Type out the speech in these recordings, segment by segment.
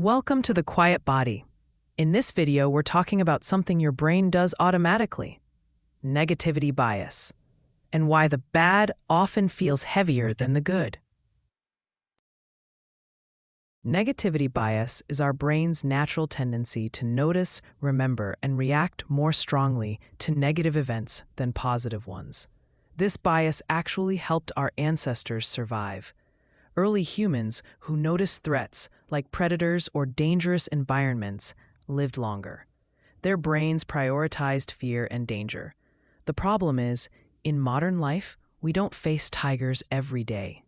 Welcome to the Quiet Body. In this video, we're talking about something your brain does automatically, negativity bias, and why the bad often feels heavier than the good. Negativity bias is our brain's natural tendency to notice, remember, and react more strongly to negative events than positive ones. This bias actually helped our ancestors survive. Early humans who noticed threats, like predators or dangerous environments, lived longer. Their brains prioritized fear and danger. The problem is, in modern life, we don't face tigers every day.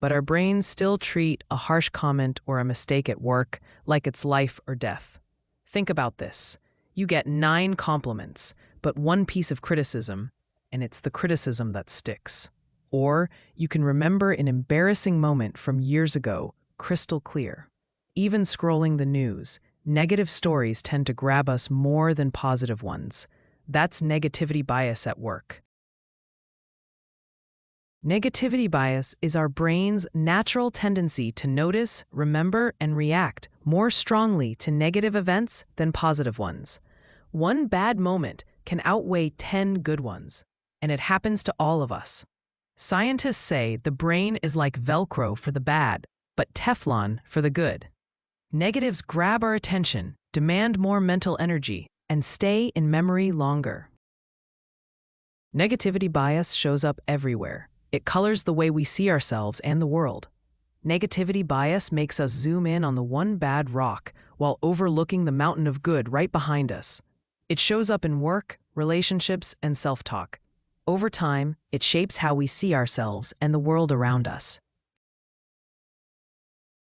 But our brains still treat a harsh comment or a mistake at work like it's life or death. Think about this. You get 9 compliments, but 1 piece of criticism, and it's the criticism that sticks. Or you can remember an embarrassing moment from years ago, crystal clear. Even scrolling the news, negative stories tend to grab us more than positive ones. That's negativity bias at work. Negativity bias is our brain's natural tendency to notice, remember, and react more strongly to negative events than positive ones. One bad moment can outweigh 10 good ones, and it happens to all of us. Scientists say the brain is like Velcro for the bad, but Teflon for the good. Negatives grab our attention, demand more mental energy, and stay in memory longer. Negativity bias shows up everywhere. It colors the way we see ourselves and the world. Negativity bias makes us zoom in on the one bad rock while overlooking the mountain of good right behind us. It shows up in work, relationships, and self-talk. Over time, it shapes how we see ourselves and the world around us.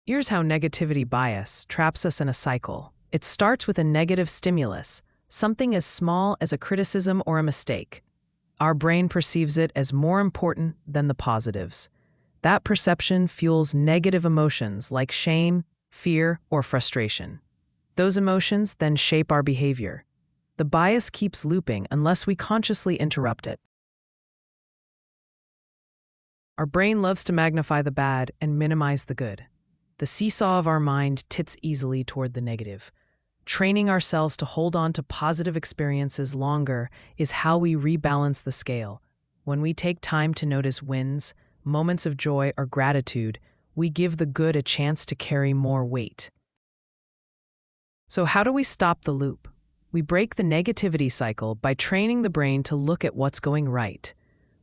Here's how negativity bias traps us in a cycle. It starts with a negative stimulus, something as small as a criticism or a mistake. Our brain perceives it as more important than the positives. That perception fuels negative emotions like shame, fear, or frustration. Those emotions then shape our behavior. The bias keeps looping unless we consciously interrupt it. Our brain loves to magnify the bad and minimize the good. The seesaw of our mind tilts easily toward the negative. Training ourselves to hold on to positive experiences longer is how we rebalance the scale. When we take time to notice wins, moments of joy, or gratitude, we give the good a chance to carry more weight. So how do we stop the loop? We break the negativity cycle by training the brain to look at what's going right.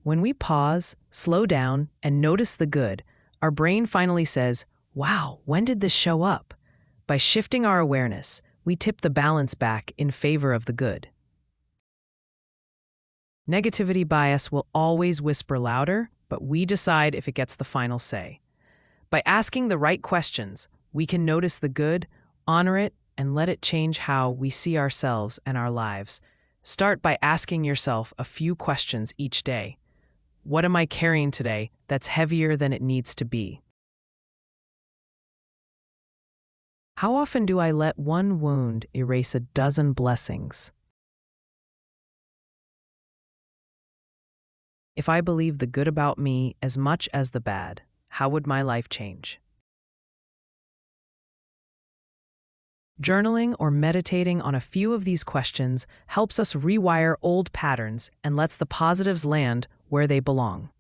When we pause, slow down, and notice the good, our brain finally says, "Wow, when did this show up?" By shifting our awareness, we tip the balance back in favor of the good. Negativity bias will always whisper louder, but we decide if it gets the final say. By asking the right questions, we can notice the good, honor it, and let it change how we see ourselves and our lives. Start by asking yourself a few questions each day. What am I carrying today that's heavier than it needs to be? How often do I let one wound erase a dozen blessings? If I believe the good about me as much as the bad, how would my life change? Journaling or meditating on a few of these questions helps us rewire old patterns and lets the positives land where they belong.